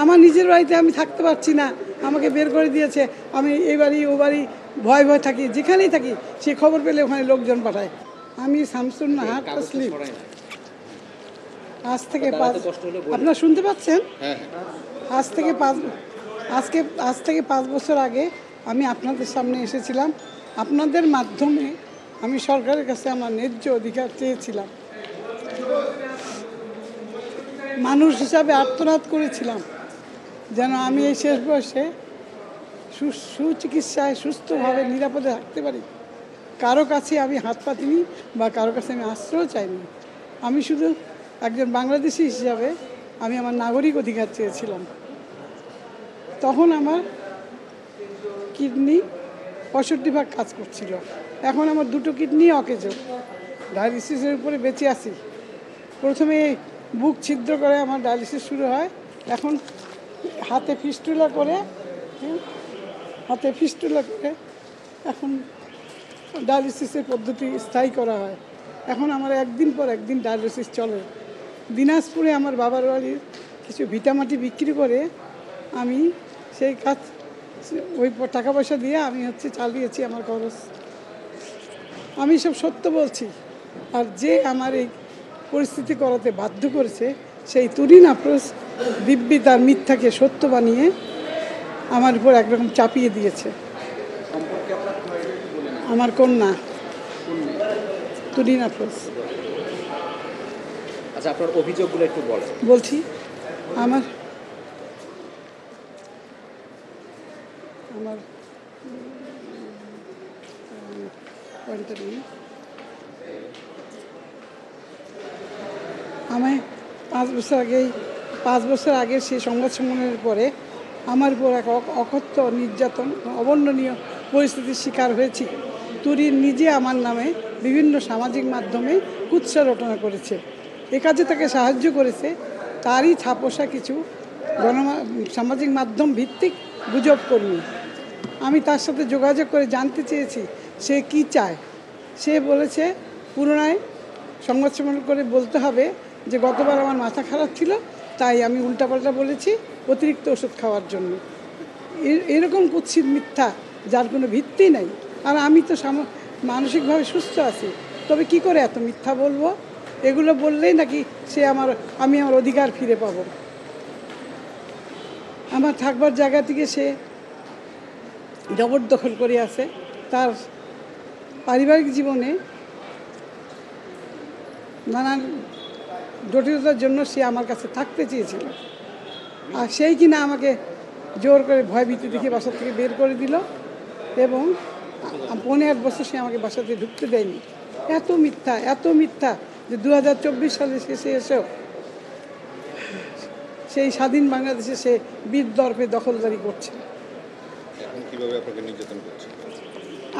আমার নিজের বাড়িতে আমি থাকতে পারছি না, আমাকে বের করে দিয়েছে। আমি এই বাড়ি ও বাড়ি ভয় ভয় থাকি, যেখানেই থাকি সে খবর পেলে ওখানে লোকজন পাঠায়। আমি শামসুন নাহার তসলিম। আজ থেকে আপনারা শুনতে পাচ্ছেন? আজ থেকে 5 বছর আগে আমি আপনাদের সামনে এসেছিলাম। আপনাদের মাধ্যমে আমি সরকারের কাছে আমার ন্যায্য অধিকার চেয়েছিলাম। মানুষ হিসাবে আর্তনাদ করেছিলাম যেন আমি এই শেষ বয়সে সুচিকিৎসায় সুস্থভাবে নিরাপদে থাকতে পারি। কারো কাছে আমি হাত পাতিনি বা কারো কাছে আমি আশ্রয় চাইনি। আমি শুধু একজন বাংলাদেশি হিসাবে আমি আমার নাগরিক অধিকার চেয়েছিলাম। তখন আমার কিডনি 65 ভাগ কাজ করছিল। এখন আমার 2টো কিডনি অকেজ, ডায়ালিসিসের উপরে বেঁচে আছি। প্রথমে বুক ছিদ্র করে আমার ডায়ালিসিস শুরু হয়। এখন হাতে ফিস্টুলা করে এখন ডায়ালিসিসের পদ্ধতি স্থায়ী করা হয়। এখন আমার একদিন পর একদিন ডায়ালিসিস চলে। দিনাজপুরে আমার বাবার বাড়ির কিছু ভিটামাটি বিক্রি করে আমি সেই কাজ, ওই টাকা পয়সা দিয়ে আমি চালিয়েছি আমার খরচ। আমি সব সত্য বলছি। আর যে আমার এই পরিস্থিতি করাতে বাধ্য করেছে সেই তুরিন আফরোজ দিব্যি তার মিথ্যাকে সত্য বানিয়ে আমার উপর একরকম চাপিয়ে দিয়েছে। আমার কন্যা তুরিন আফরোজ। আচ্ছা, আপনার অভিযোগগুলো একটু বলেন। বলছি, আমার আমি 5 বছর আগে সেই সংবাদ সম্মেলনের পরে আমার উপর এক অকথ্য নির্যাতন, অবর্ণনীয় পরিস্থিতির শিকার হয়েছি। তুরিন নিজে আমার নামে বিভিন্ন সামাজিক মাধ্যমে কুৎসা রটনা করেছে। এ কাজে তাকে সাহায্য করেছে তারই ছাপোষা কিছু সামাজিক মাধ্যম ভিত্তিক গুজব কর্মী। আমি তার সাথে যোগাযোগ করে জানতে চেয়েছি সে কি চায়। সে বলেছে পুনরায় সংবাদ সম্মেলন করে বলতে হবে যে গতবার আমার মাথা খারাপ ছিল, তাই আমি উল্টাপাল্টা বলেছি অতিরিক্ত ওষুধ খাওয়ার জন্য। এরকম কুৎসিত মিথ্যা যার কোনো ভিত্তি নেই। আর আমি তো মানসিকভাবে সুস্থ আছি, তবে কি করে এত মিথ্যা বলবো? এগুলো বললেই নাকি আমি আমার অধিকার ফিরে পাবো। আমার থাকবার জায়গা থেকে সে জবরদখল করে আছে। তার পারিবারিক জীবনে নানান জটিলতার জন্য সে আমার কাছে থাকতে চেয়েছিল। আর সেই কিনা আমাকে জোর করে ভয়ভীতি দেখে বাসা থেকে বের করে দিল এবং 15 বছর সে আমাকে বাসাতে ঢুকতে দেয়নি। এত মিথ্যা যে 2024 সালে শেষে এসেও সেই স্বাধীন বাংলাদেশে সে বীরদর্পে দখলদারি করছে।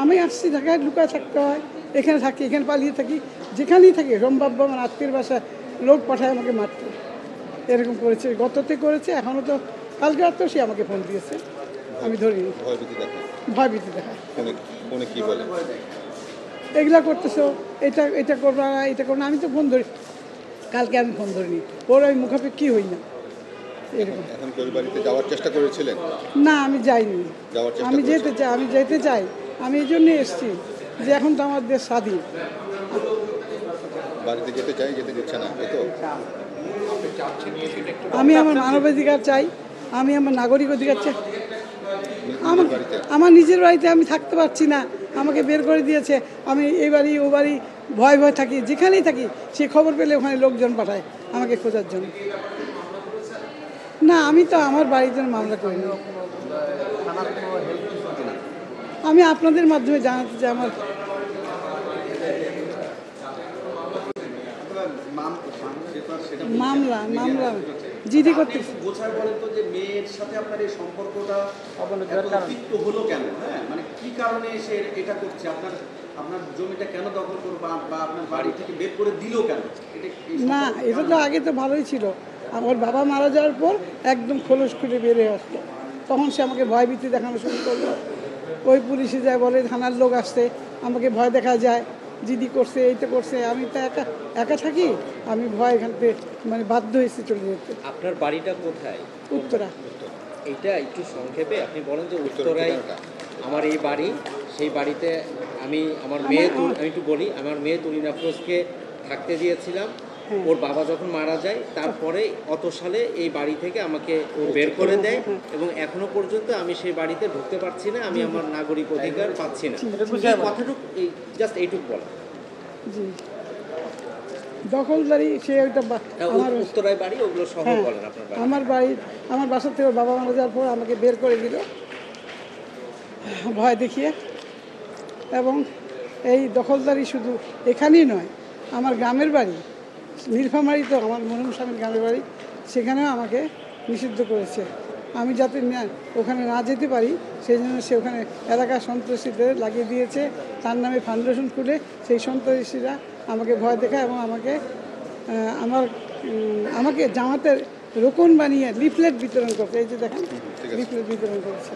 আমি আসছি ঢাকায়, লুকায় থাকতে হয়। এখানে থাকি, এখানে পালিয়ে থাকি, যেখানেই থাকি সম্ভাব্য আমার আত্মীয়ের বাসায় লোক পাঠায় আমাকে মারতে। এরকম করেছে, গততে করেছে, এখনও তো কালকে রাত্রেও সে আমাকে ফোন দিয়েছে। আমি ধরিনি। ভয়ভীতি দেখায়। এগুলা করতেছো, এটা করবো না, এটা করবো না। আমি তো ফোন ধরি, কালকে আমি ফোন ধরিনি। ওর আমি মুখাপেক্ষি হই না। এরকম যাওয়ার চেষ্টা করেছিলেন? না, আমি যাইনি। আমি যেতে চাই। আমি এই জন্যই এসেছি যে এখন তো আমার দেশ স্বাধীন। বাড়িতে যেতে চাই, যেতে দিচ্ছে না। আমি আমার মানবাধিকার চাই, আমি আমার নাগরিক অধিকার চাই। আমার নিজের বাড়িতে আমি থাকতে পারছি না, আমাকে বের করে দিয়েছে। আমি এই বাড়ি ও বাড়ি ভয় ভয় থাকি, যেখানেই থাকি সে খবর পেলে ওখানে লোকজন পাঠায় আমাকে খোঁজার জন্য। না, আমি তো আমার বাড়ির জন্য মামলা করিনি। আমি আপনাদের মাধ্যমে জানাতে চাই আমার মামলা জিডি করতে। বলেন তো যে মেয়ের সাথে আপনার এই সম্পর্কটা অতিরিক্ত হলো কেন? হ্যাঁ, মানে কি কারণে সে এটা করছে? আপনার জমিটা কেন দখল করবো বা আপনার বাড়ি থেকে বের করে দিল কেন? না, এটা তো আগে তো ভালোই ছিল। আমার বাবা মারা যাওয়ার পর একদম খোলস খুলে বেরিয়ে আসলো। তখন সে আমাকে ভয়ভীতি দেখানো শুরু করলো। ওই পুলিশে যায়, বলে থানার লোক আসছে, আমাকে ভয় দেখা যায়। জিডি করছে, এইটা করছে। আমি তো একা একা থাকি, আমি ভয় এখান থেকে মানে বাধ্য হয়েছি চলে যেতে। আপনার বাড়িটা কোথায়? উত্তরা। এইটা একটু সংক্ষেপে আপনি বলেন যে উত্তরায় উত্তরায় ঠিকানাটা। আমার এই বাড়ি, সেই বাড়িতে আমি আমার মেয়ে আমি একটু বলি, আমার মেয়ে তুলিন আফরোজকে থাকতে দিয়েছিলাম। ওর বাবা যখন মারা যায় তারপরে অত সালে এই বাড়ি থেকে আমাকে ও বের করে দেয় এবং এখনো পর্যন্ত আমি সেই বাড়িতে ঢুকতে পারছি না, আমি আমার নাগরিক অধিকার পাচ্ছি না। এই কথাটুকু জাস্ট এইটুকু বলা। জি, দখলদারি সে ওইটা আমার উত্তরায় বাড়ি ওগুলো সহ হ্যাঁ, বলেন আপনার বাড়ি। আমার বাড়ি, আমার বাসা থেকে বাবা মারা যাওয়ার পর আমাকে বের করে দিল ভয় দেখিয়ে। এবং এই দখলদারি শুধু এখানেই নয়, আমার গ্রামের বাড়ি নীলফামারী, তো আমার মরহুম স্বামীর গ্রামের বাড়ি, সেখানেও আমাকে নিষিদ্ধ করেছে। আমি যাতে ওখানে না যেতে পারি সেই জন্য সে ওখানে এলাকার সন্ত্রাসীদের লাগিয়ে দিয়েছে, তার নামে ফাউন্ডেশন খুলে সেই সন্ত্রাসীরা আমাকে ভয় দেখায় এবং আমাকে জামাতের রোকন বানিয়ে লিফলেট বিতরণ করছে। এই যে দেখেন, লিফলেট বিতরণ করেছে।